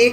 1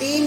3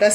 10